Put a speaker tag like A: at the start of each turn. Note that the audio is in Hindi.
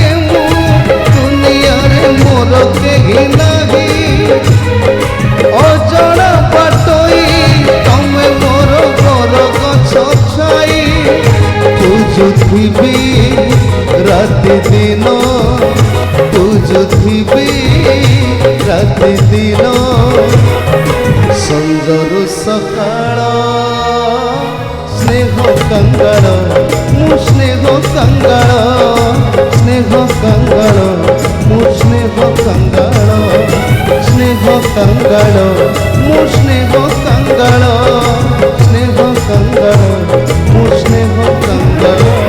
A: केहू दुनिया रे मोर केही नाही अजणा बाटोई तमे मोर बर गछ छाई तुझुथिबी राति दिन तुझुथिबी राति दिन संजरु सकाळ स्नेह कंगाळ मु स्नेह कंगाळ स्नेह कंगाळ मु स्नेह कंगाळ स्नेह कंगाळ मु स्नेह कंगाळ स्नेह कंगाळ मु स्नेह कंगाळ